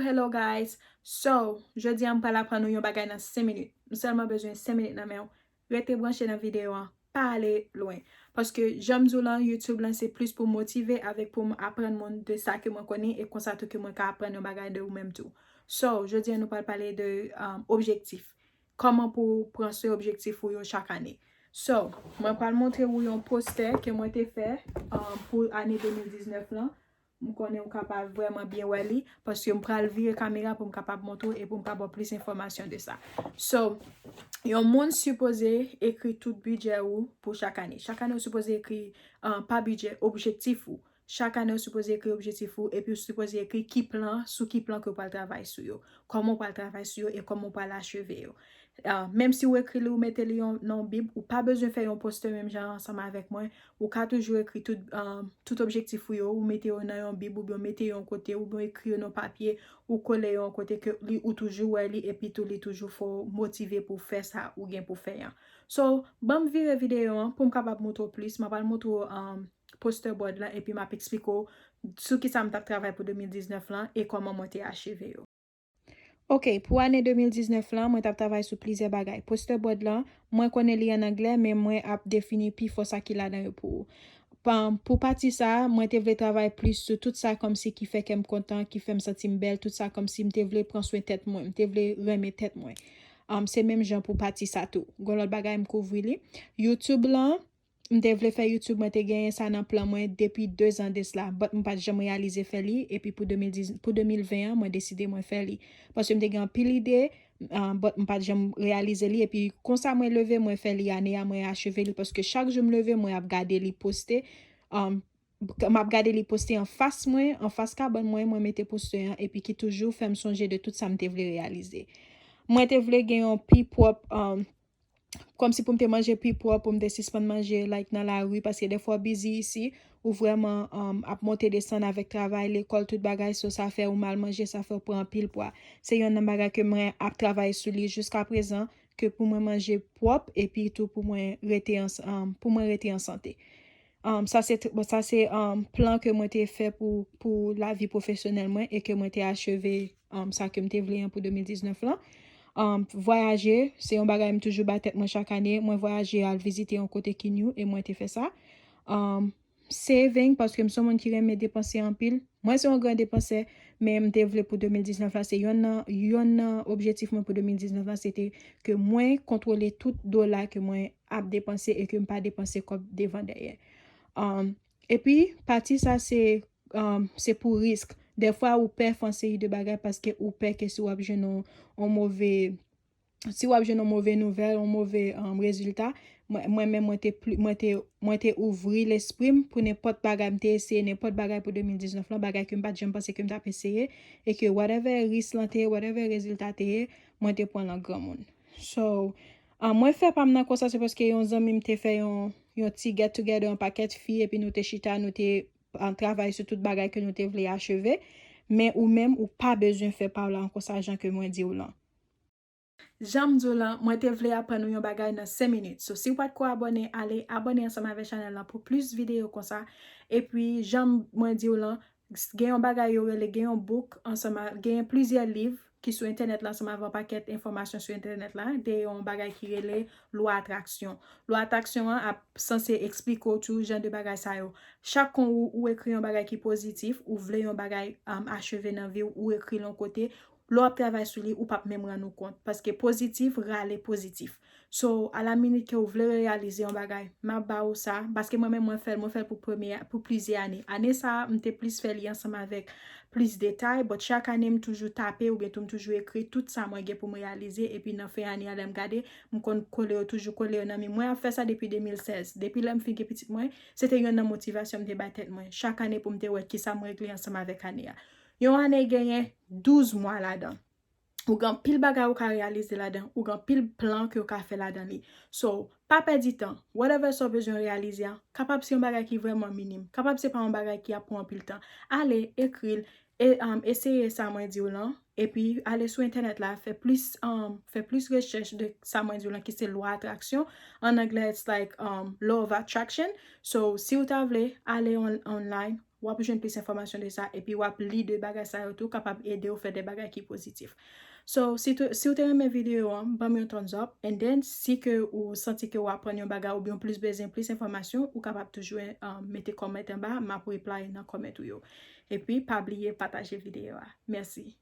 Hello guys, so jodi an pala pran nou yon bagay nan 5 minutes. M selman bezwen 5 minutes nan men. Rete branche nan video an, pa ale loin. Paske jom zou lan YouTube lan se plus pou motive avek pou m apren moun de sa ke mwen koni e konsa tou ke mwen ka apren yon bagay de ou menm tou. So, jodi an nou pale de objektif. Koman pou pran se objektif ou yo chak ane. So, mwen pal montre ou yon poster ke mwen te fe pou ane 2019 lan. M konen ou kapab vreman bien wali paske m pral vire kamera pou m kapab montou e pou m kapab plus informasyon de sa. So, yon moun suppose ekri tout budget ou pou chak ane. Chak ane ou suppose ekri pa budget, objektif ou. Chak ane ou suppose ekri objektif ou e pi ou suppose ekri ki plan, sou ki plan ke ou pal travay sou yo. Koman ou pal travay sou yo e koman ou pal acheve yo. Même si ou ekri li ou mette li yon nan bib, ou pa bezwen fè yon poster même jan ansama avèk mwen, ou ka toujou ekri tout objektif ou mette yon nan yon bib, ou bien mette yon kote, ou bien ekri yon nan papye, ou kole yon kote ke li ou toujou wè li, epi tou li toujou fò motive pou fè sa ou gen pou fè yan. So, bam vire video an, pou m kapab moutou plus, ma pal moutou poster board lan, epi map ekspliko sou ki sa m tap travay pou 2019 lan, e koman mwen te acheve yo. Ok, pou ane 2019 lan, mwen tap travay sou plize bagay. Poster board lan, mwen konen li an angle, men mwen ap defini pi fò sa ki la dan yo pou. Pou pati sa, mwen te vle travay plus sou tout sa kom si ki fe kem kontan, ki fe m sentim bel, tout sa kom si m te vle pran souen tet mwen, m te vle reme tet mwen. Se menm jan pou pati sa tou. Gon lot bagay m kouvri li. YouTube lan, m te vle fe YouTube, mwen te genyen sa nan plan mwen depi 2 an des la. But m pati jam realize fe li, epi pou 2021, mwen deside mwen fe li. Paske m te gen pil ide, but m pati jam realize li, epi konsa mwen leve, mwen fe li ane ya, mwen acheve li, paske chak jom leve, mwen ap gade li poste, m ap gade li poste en fas mwen, en fas ka bon mwen mette poste yan, epi ki toujou fèm sonje de tout sa m te vle realize. Mwen te vle gen yon pi pop, kom si pou m te manje pi pop, pou m te sispon manje like nan la rue, paske defo busy isi, ou vreman ap monte desan avek travay, l'ekol, tout bagay, so sa fè ou mal manje, sa fè ou pran pil poa. Se yon nan bagay ke mwen ap travay sou li jiska prezant, ke pou mwen manje pop, epi tout pou mwen rete en sante. Sa se plan ke mwen te fè pou la vi profesyonel mwen, e ke mwen te acheve sa ke mwen te vle pou 2019 lan. Voyager, se yon bagay m toujou batet mwen chak ane, mwen voyager al vizite yon kote kinyo, e mwen te fè sa. Saving, paske m son moun ki reme depanse an pil. Mwen se yon gran depanse, men m te vle pou 2019 la, se yon nan objektif mwen pou 2019 la, se te ke mwen kontrole tout dola ke mwen ap depanse, e ke m pa depanse kop devan derye. E pi, pati sa se pou risk. De fwa ou pe fanse yi de bagay paske ou pe ke si wap jenon mouve nouvel, mouve rezultat, mwen te ouvri l'esprim pou nepot bagay mte eseye, nepot bagay pou 2019 lan, bagay ke mpa jem pase ke mta peseye, e ke whatever risk lan te, whatever rezultat te, mwen te pon lan gran moun. So, mwen fe pam nan konsa se paske yon zan mi mte fe yon ti get together, yon paket fi, epi nou te chita, nou te travay sou tout bagay ke nou te vle acheve, men ou men ou pa bezwen fe pa ou lan konsa jan ke mwen di ou lan. Jam di ou lan, mwen te vle apren nou yon bagay nan 5 minutes. So si wad ko abone, ale abone ansama ve chanel lan pou plus video konsa. E pi jam mwen di ou lan, gen yon bagay yo rele, gen yon book ansama, gen yon plizye liv ki sou internet lan, ansama avan paket informasyon sou internet lan, de yon bagay ki rele loi atraksyon. Loi atraksyon an ap sanse ekspliko tou jan de bagay sa yo. Chak kon ou ekri yon bagay ki pozitif, ou vle yon bagay acheve nan vi ou ekri lon kote, lo ap travay sou li ou pap mem ran nou kont. Paske pozitif, rale pozitif. So, a la minute ke ou vle realize yon bagay, ma ba ou sa, paske mwen fel pou plizye ane. Ane sa, mte plis fel li ansama avek plis detay, but chak ane m toujou tape ou betou m toujou ekri tout sa mwen gen pou m realize, epi nan fe ane alem gade, m kon kole yo toujou kole yo nan mi. Mwen ap fe sa depi 2016. Depi lem finke pitit mwen, sete yon nan motivasyon mte batet mwen. Chak ane pou mte wek ki sa mwen ekli ansama avek ane ya. Yon ane genyen 12 mwa la dan. Ou gan pil bagay ou ka realize la dan. Ou gan pil plan ki ou ka fe la dan li. So, pa pedi tan. Whatever so bezon realize ya. Kapab si yon bagay ki vreman minim. Kapab se pa yon bagay ki apon pil tan. Ale, ekril. Eseye sa mwen di ou lan. E pi, ale sou internet la. Fe plus recherche de sa mwen di ou lan ki se loi atraksyon. En anglais, it's like law of attraction. So, si ou ta vle, ale online. wap jwen plus informasyon de sa, epi wap li de bagay sa yo tou, kapab ede ou fè de bagay ki pozitif. So, si ou te reme video an, ban mi yon thumbs up, and then, si ke ou santi ke ou apren yon bagay ou bien plus bezen, plus informasyon, ou kapab toujou mette koment en ba, ma pou reply nan koment ou yo. Epi, pa bliye pataje video a. Merci.